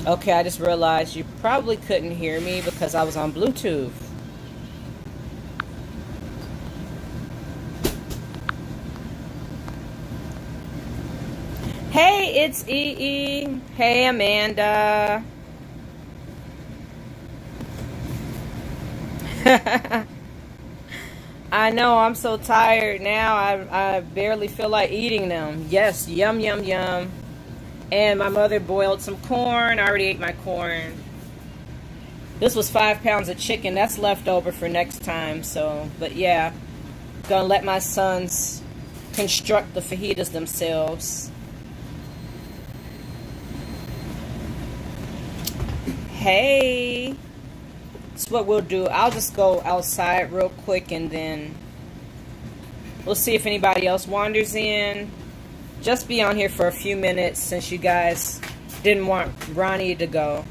Okay, I just realized you probably couldn't hear me because I was on Bluetooth. Hey, it's EE. Hey, Amanda. I know, I'm so tired now. I barely feel like eating them. Yes, yum, yum, yum. And my mother boiled some corn. I already ate my corn. This was 5 pounds of chicken. That's left over for next time. So, but yeah, gonna let my sons construct the fajitas themselves. Hey, that's what we'll do. I'll just go outside real quick and then we'll see if anybody else wanders in. Just be on here for a few minutes since you guys didn't want Roni to go.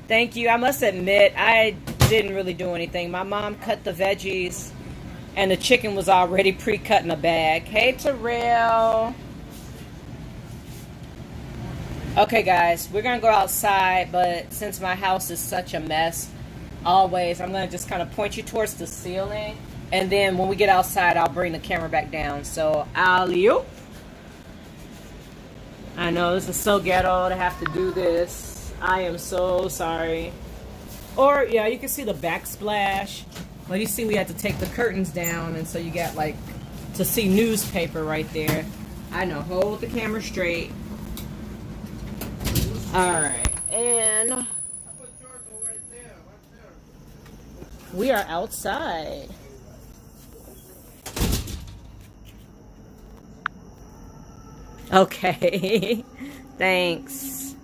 Thank you. I must admit, I didn't really do anything. My mom cut the veggies and the chicken was already pre-cut in a bag. Hey, Terrell. Okay, guys, we're going to go outside, but since my house is such a mess, always, I'm going to just kind of point you towards the ceiling. And then when we get outside, I'll bring the camera back down. So, alley-oop. I know this is so ghetto to have to do this. I am so sorry. Or, yeah, you can see the backsplash. Well, you see we had to take the curtains down, and so you got, like, to see newspaper right there. I know, hold the camera straight. Alright, and we are outside. Okay, thanks.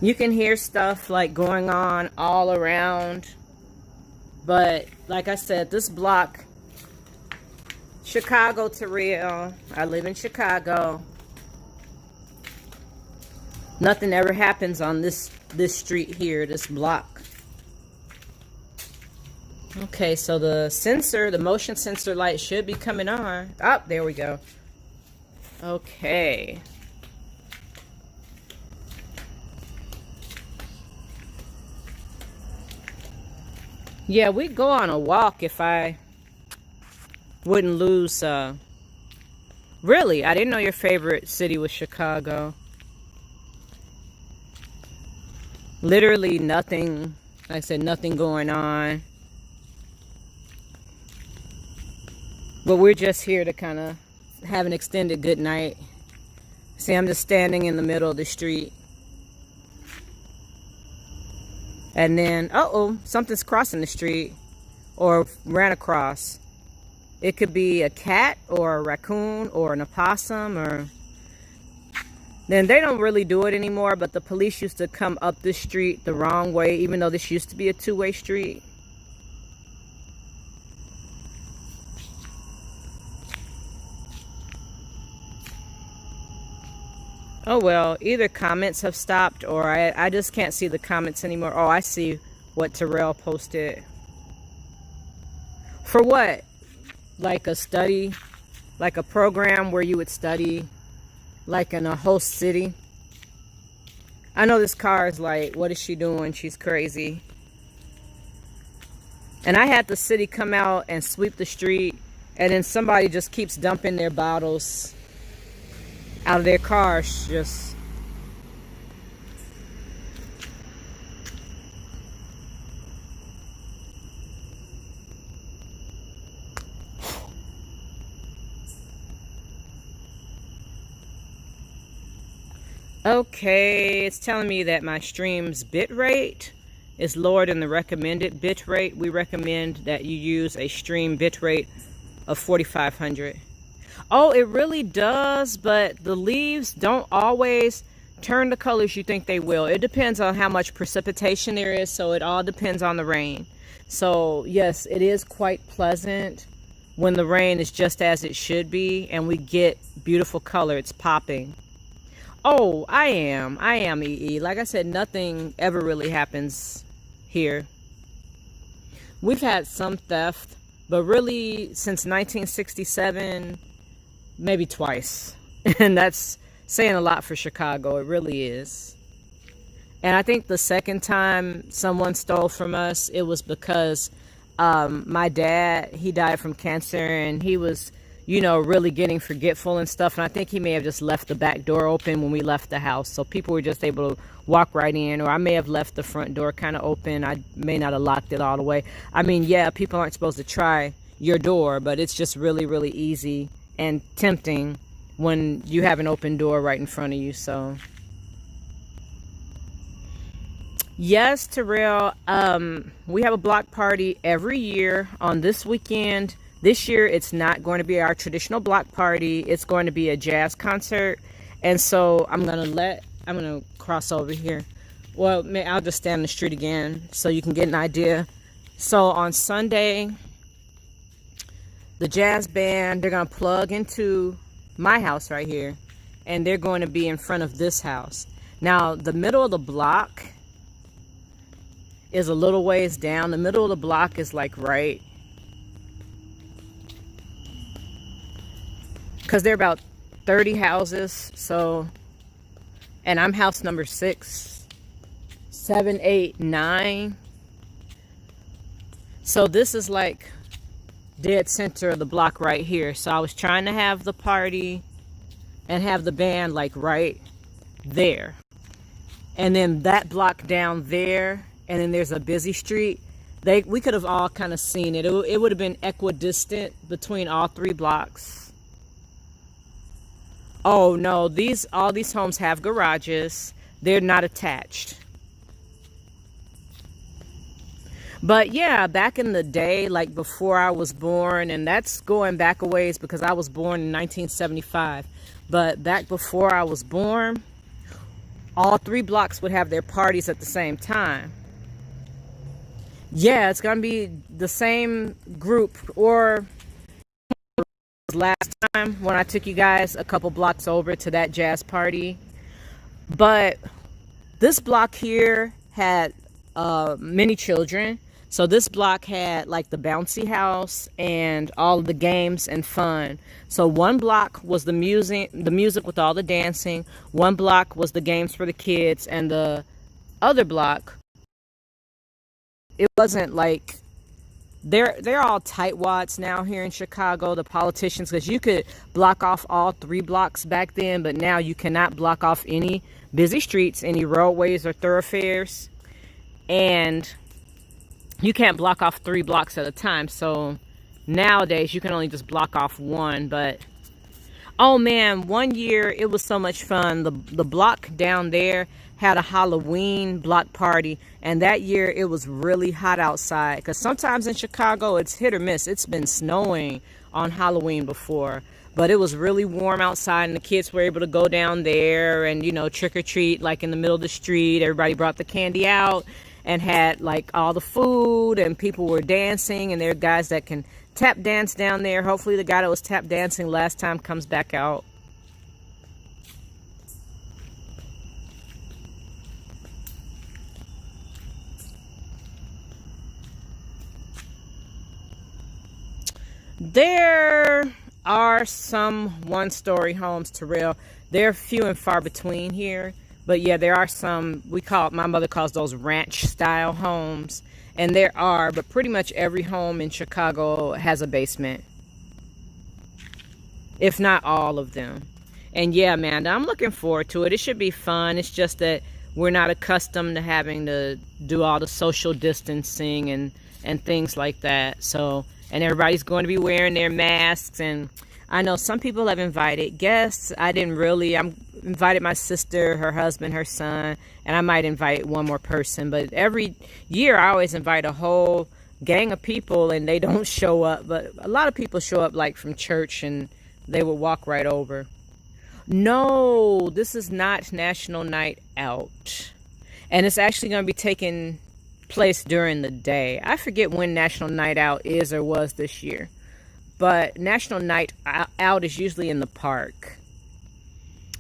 You can hear stuff like going on all around, but like I said, this block, Chicago to Rio. I live in Chicago. Nothing ever happens on this street here, this block. Okay, so the sensor, the motion sensor light should be coming on. Oh, there we go. Okay. Yeah, we'd go on a walk if I wouldn't lose. Really, I didn't know your favorite city was Chicago. Literally nothing, like I said, nothing going on. But we're just here to kind of have an extended good night. See, I'm just standing in the middle of the street. And then, uh-oh, something's crossing the street or ran across. It could be a cat or a raccoon or an opossum or... Then they don't really do it anymore, but the police used to come up this street the wrong way, even though this used to be a two-way street. Oh well, either comments have stopped or I just can't see the comments anymore. Oh, I see what Terrell posted. For what? Like a study? Like a program where you would study like in a host city? I know this car is like, what is she doing? She's crazy. And I had the city come out and sweep the street, and then somebody just keeps dumping their bottles out of their cars. Just okay, it's telling me that my stream's bit rate is lower than the recommended bit rate. We recommend that you use a stream bit rate of 4,500. Oh, it really does, but the leaves don't always turn the colors you think they will. It depends on how much precipitation there is, so it all depends on the rain. So yes, it is quite pleasant when the rain is just as it should be and we get beautiful color. It's popping. Oh, I am EE. Like I said, nothing ever really happens here. We've had some theft, but really since 1967, maybe twice. And that's saying a lot for Chicago. It really is. And I think the second time someone stole from us, it was because my dad, he died from cancer, and he was, really getting forgetful and stuff. And I think he may have just left the back door open when we left the house. So people were just able to walk right in, or I may have left the front door kind of open. I may not have locked it all the way. I mean, yeah, people aren't supposed to try your door, but it's just really, really easy and tempting when you have an open door right in front of you. So yes, Terrell, we have a block party every year on this weekend. This year it's not going to be our traditional block party. It's going to be a jazz concert. And so I'm gonna cross over here. Well, I'll just stand in the street again so you can get an idea. So on Sunday, the jazz band, they're gonna plug into my house right here, and they're going to be in front of this house. Now, the middle of the block is a little ways down. The middle of the block is like right, because they're about 30 houses. So, and I'm house number 6, 7, 8, 9. So this is like dead center of the block right here. So I was trying to have the party and have the band like right there, and then that block down there, and then there's a busy street. We could have all kind of seen it. It would have been equidistant between all 3 blocks. Oh no, all these homes have garages. They're not attached. But yeah, back in the day, like before I was born, and that's going back a ways because I was born in 1975. But back before I was born, all 3 blocks would have their parties at the same time. Yeah, it's going to be the same group, or last time when I took you guys a couple blocks over to that jazz party. But this block here had many children. So this block had like the bouncy house and all of the games and fun. So one block was the music with all the dancing. One block was the games for the kids, and the other block, it wasn't like, they're all tightwads now here in Chicago, the politicians, because you could block off all 3 blocks back then, but now you cannot block off any busy streets, any roadways or thoroughfares, and you can't block off 3 blocks at a time. So nowadays you can only just block off 1. But oh man, one year it was so much fun. The block down there had a Halloween block party, and that year it was really hot outside, because sometimes in Chicago it's hit or miss. It's been snowing on Halloween before, but it was really warm outside, and the kids were able to go down there and trick or treat like in the middle of the street. Everybody brought the candy out and had like all the food, and people were dancing, and there are guys that can tap dance down there. Hopefully the guy that was tap dancing last time comes back out. There are some one-story homes, Terrell. They're few and far between here. But yeah, there are some, my mother calls those ranch-style homes. And there are, but pretty much every home in Chicago has a basement. If not all of them. And yeah, Amanda, I'm looking forward to it. It should be fun. It's just that we're not accustomed to having to do all the social distancing and things like that. So, and everybody's going to be wearing their masks. And I know some people have invited guests. I didn't really. I'm invited my sister, her husband, her son, and I might invite one more person. But every year I always invite a whole gang of people, and they don't show up. But a lot of people show up like from church, and they will walk right over. No, this is not National Night Out. And it's actually going to be taking place during the day. I forget when National Night Out is or was this year. But National Night Out is usually in the park.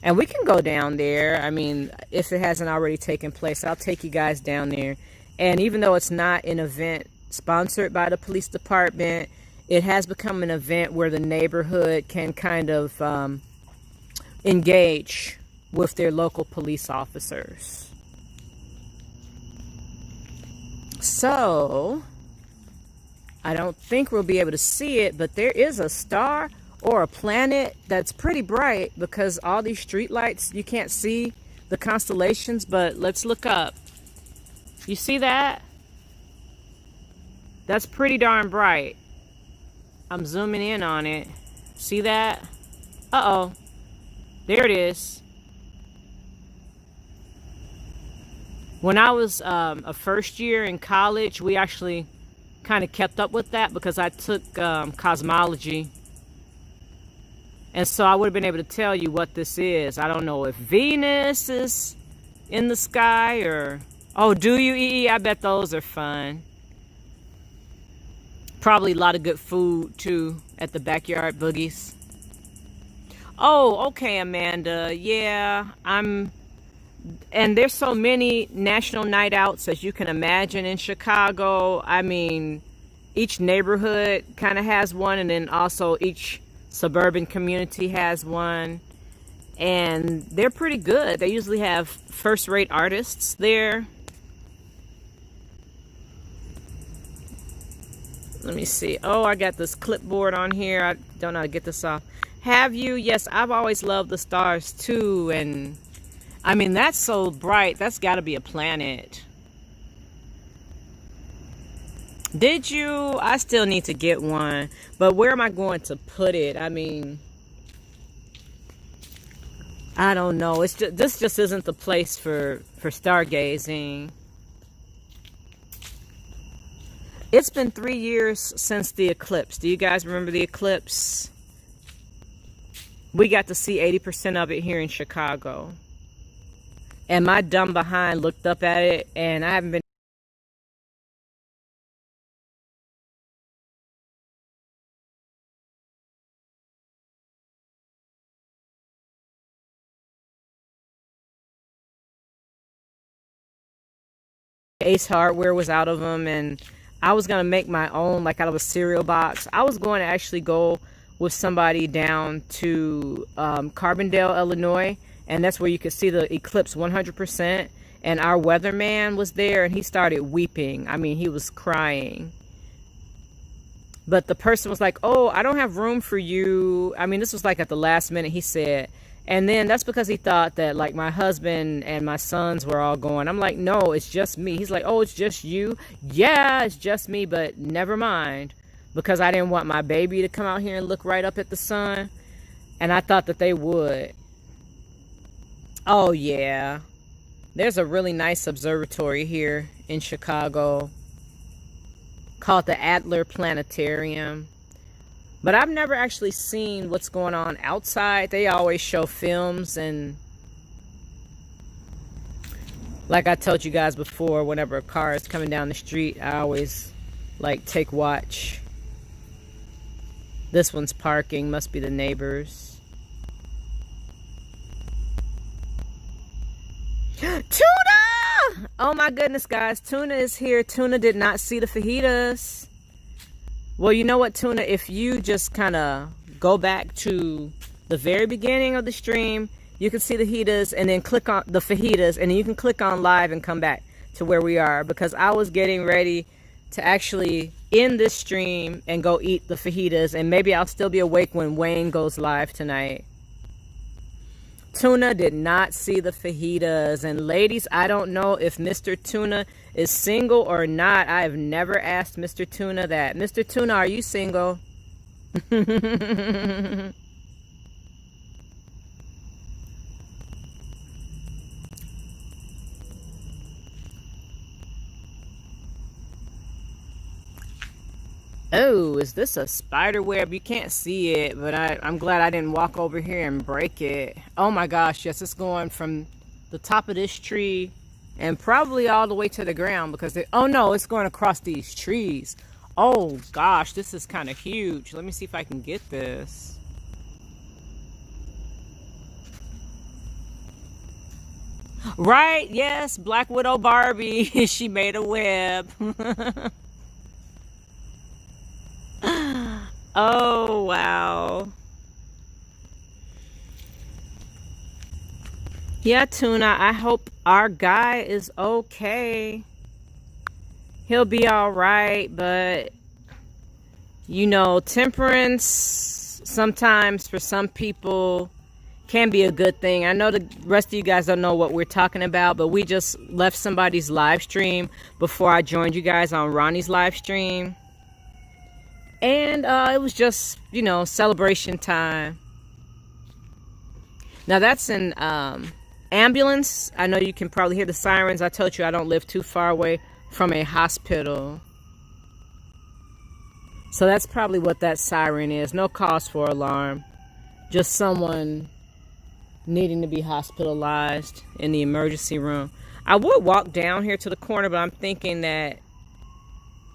And we can go down there. I mean, if it hasn't already taken place, I'll take you guys down there. And even though it's not an event sponsored by the police department, it has become an event where the neighborhood can kind of engage with their local police officers. So, I don't think we'll be able to see it, but there is a star or a planet that's pretty bright because all these street lights, you can't see the constellations, but let's look up. You see that? That's pretty darn bright. I'm zooming in on it. See that? Uh-oh. There it is. When I was a first year in college, we actually kind of kept up with that because I took cosmology. And so I would have been able to tell you what this is. I don't know if Venus is in the sky or... Oh, do you, EE? I bet those are fun. Probably a lot of good food, too, at the backyard boogies. Oh, okay, Amanda. Yeah, and there's so many national night outs, as you can imagine, in Chicago. I mean, each neighborhood kind of has one, and then also each suburban community has one. And they're pretty good. They usually have first-rate artists there. Let me see. Oh, I got this clipboard on here. I don't know how to get this off. Have you? Yes, I've always loved the stars too. And I mean, that's so bright. That's got to be a planet. Did you? I still need to get one. But where am I going to put it? I mean, I don't know. It's just, this just isn't the place for stargazing. It's been 3 years since the eclipse. Do you guys remember the eclipse? We got to see 80% of it here in Chicago. And my dumb behind looked up at it, and I haven't been Ace Hardware was out of them, and I was going to make my own, like out of a cereal box. I was going to actually go with somebody down to Carbondale, Illinois, and that's where you could see the eclipse 100%. And our weatherman was there, and he started weeping. I mean, he was crying. But the person was like, oh, I don't have room for you. I mean, this was like at the last minute, he said. And then that's because he thought that like my husband and my sons were all going. I'm like, no, it's just me. He's like, oh, it's just you? Yeah, it's just me, but never mind. Because I didn't want my baby to come out here and look right up at the sun. And I thought that they would. Oh, yeah. There's a really nice observatory here in Chicago called the Adler Planetarium. But I've never actually seen what's going on outside. They always show films, and like I told you guys before, whenever a car is coming down the street, I always like take watch. This one's parking, must be the neighbors. Tuna! Oh my goodness, guys, Tuna is here. Tuna did not see the fajitas. Well, you know what, Tuna? If you just kind of go back to the very beginning of the stream, you can see the fajitas, and then click on the fajitas, and then you can click on live and come back to where we are, because I was getting ready to actually end this stream and go eat the fajitas, and maybe I'll still be awake when Wayne goes live tonight. Tuna did not see the fajitas. And ladies, I don't know if Mr. Tuna is single or not. I have never asked Mr. Tuna that. Mr. Tuna, are you single? Oh, is this a spider web? You can't see it, but I'm glad I didn't walk over here and break it. Oh my gosh, yes, it's going from the top of this tree and probably all the way to the ground, because oh no, it's going across these trees. Oh gosh, this is kind of huge. Let me see if I can get this. Right, yes, Black Widow Barbie. She made a web. Oh, wow. Yeah, Tuna, I hope our guy is okay. He'll be all right, but you know, temperance sometimes for some people can be a good thing. I know the rest of you guys don't know what we're talking about, but we just left somebody's live stream before I joined you guys on Roni's live stream. And it was just, you know, celebration time. Now that's an ambulance. I know you can probably hear the sirens. I told you I don't live too far away from a hospital. So that's probably what that siren is. No cause for alarm. Just someone needing to be hospitalized in the emergency room. I would walk down here to the corner, but I'm thinking that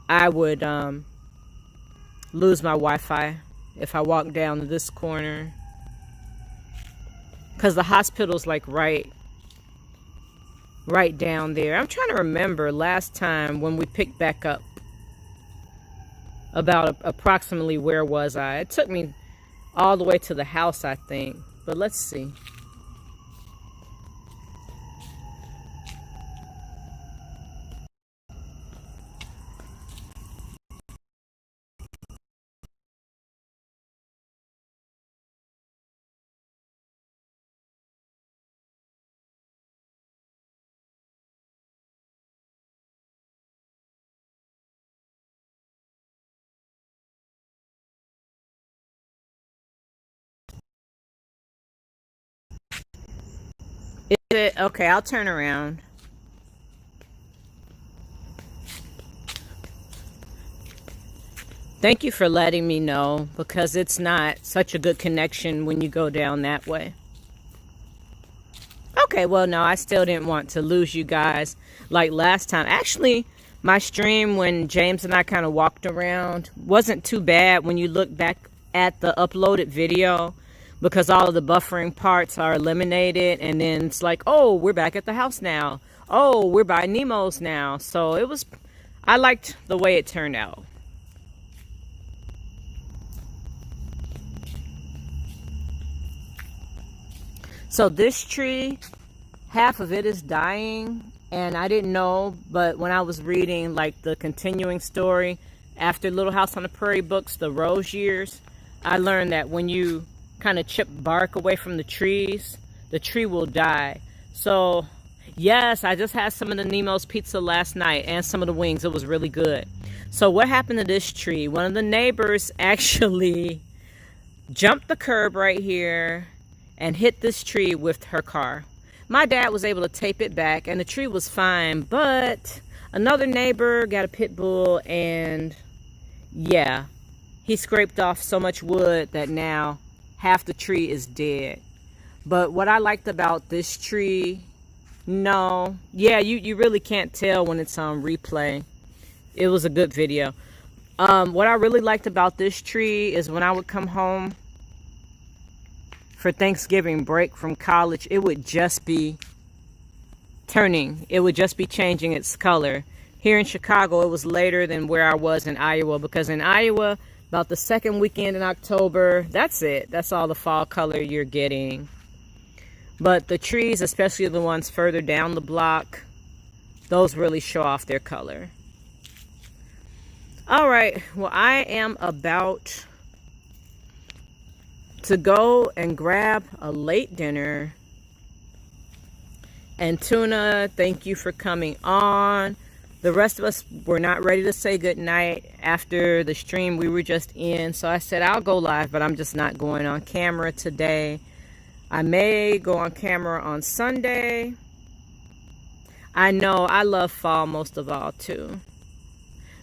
I would lose my Wi-Fi if I walk down to this corner. Because the hospital's like right down there. I'm trying to remember last time when we picked back up. About approximately where was I? It took me all the way to the house, I think. But let's see. Is it? Okay, I'll turn around. Thank you for letting me know, because it's not such a good connection when you go down that way. Okay, well, no, I still didn't want to lose you guys like last time. Actually, my stream when James and I kind of walked around wasn't too bad when you look back at the uploaded video, because all of the buffering parts are eliminated, and then it's like, oh, we're back at the house now. Oh, we're by Nemo's now. So it was, I liked the way it turned out. So this tree, half of it is dying, and I didn't know, but when I was reading like the continuing story after Little House on the Prairie books, the Rose Years, I learned that when you kind of chip bark away from the trees, the tree will die. So yes, I just had some of the Nemo's pizza last night and some of the wings. It was really good. So what happened to this tree? One of the neighbors actually jumped the curb right here and hit this tree with her car. My dad was able to tape it back and the tree was fine, but another neighbor got a pit bull, and yeah, he scraped off so much wood that now half the tree is dead. But what I liked about this tree, no, yeah, you really can't tell when it's on replay. It was a good video. What I really liked about this tree is when I would come home for Thanksgiving break from college, it would just be turning. It would just be changing its color. Here in Chicago, it was later than where I was in Iowa, because in Iowa, about the second weekend in October, that's it. That's all the fall color you're getting. But the trees, especially the ones further down the block, those really show off their color. All right, well, I am about to go and grab a late dinner. And Tuna, thank you for coming on. The rest of us were not ready to say goodnight after the stream we were just in. So I said, I'll go live, but I'm just not going on camera today. I may go on camera on Sunday. I know I love fall most of all too.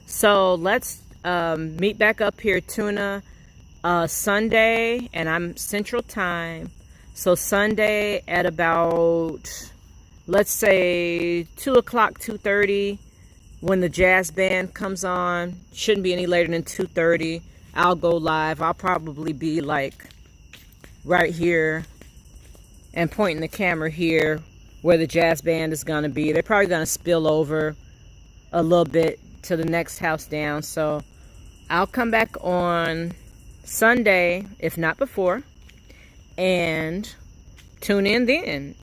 So let's meet back up here, Tuna, Sunday, and I'm Central Time. So Sunday at about, let's say 2 o'clock, 2:30, when the jazz band comes on. Shouldn't be any later than 2:30. I'll go live. I'll probably be like right here and pointing the camera here where the jazz band is going to be. They're probably going to spill over a little bit to the next house down. So I'll come back on Sunday, if not before. And tune in then.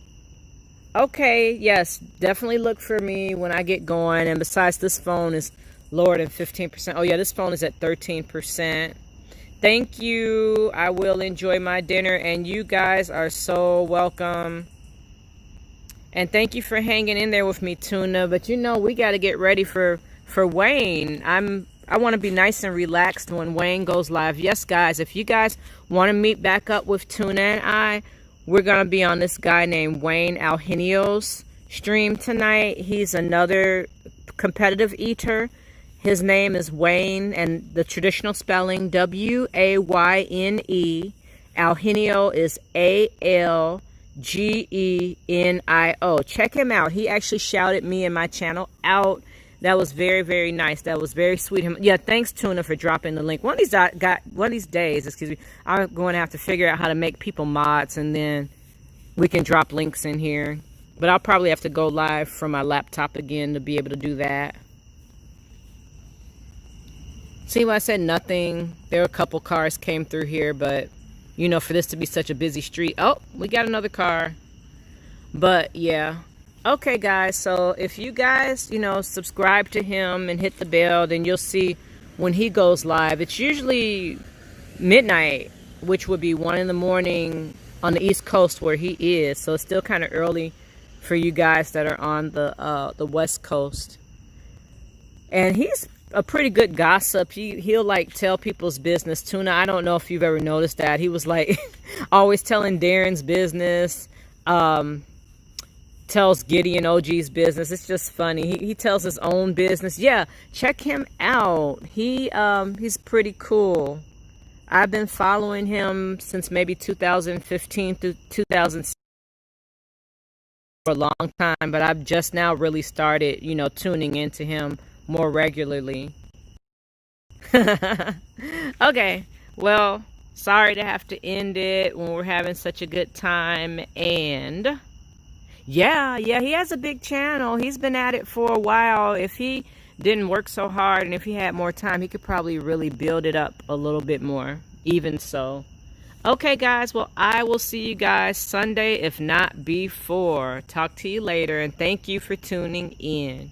Okay, yes, definitely look for me when I get going. And besides, this phone is lower than 15%. Oh yeah, this phone is at 13%. Thank you. I will enjoy my dinner, and you guys are so welcome. And thank you for hanging in there with me, Tuna. But you know, we got to get ready for Wayne. I want to be nice and relaxed when Wayne goes live. Yes, guys, if you guys want to meet back up with Tuna and we're going to be on this guy named Wayne Algenio's stream tonight. He's another competitive eater. His name is Wayne, and the traditional spelling, W-A-Y-N-E. Algenio is A-L-G-E-N-I-O. Check him out. He actually shouted me and my channel out. That was very, very nice. That was very sweet. Yeah, thanks, Tuna, for dropping the link. One of these days, excuse me, I'm going to have to figure out how to make people mods, and then we can drop links in here. But I'll probably have to go live from my laptop again to be able to do that. See why I said nothing? There were a couple cars came through here, but, you know, for this to be such a busy street. Oh, we got another car. But, yeah. Okay, guys, so if you guys, you know, subscribe to him and hit the bell, then you'll see when he goes live. It's usually midnight, which would be 1 in the morning on the East Coast where he is. So it's still kind of early for you guys that are on the West Coast. And he's a pretty good gossip. He'll like tell people's business. Tuna, I don't know if you've ever noticed that. He was like always telling Darren's business. Tells Gideon OG's business. It's just funny. He tells his own business. Yeah, check him out. He's pretty cool. I've been following him since maybe 2015 to 2016 for a long time, but I've just now really started, you know, tuning into him more regularly. Okay, well, sorry to have to end it when we're having such a good time. And yeah, he has a big channel. He's been at it for a while. If he didn't work so hard and if he had more time, he could probably really build it up a little bit more. Even so. Okay, guys. Well, I will see you guys Sunday, if not before. Talk to you later, and thank you for tuning in.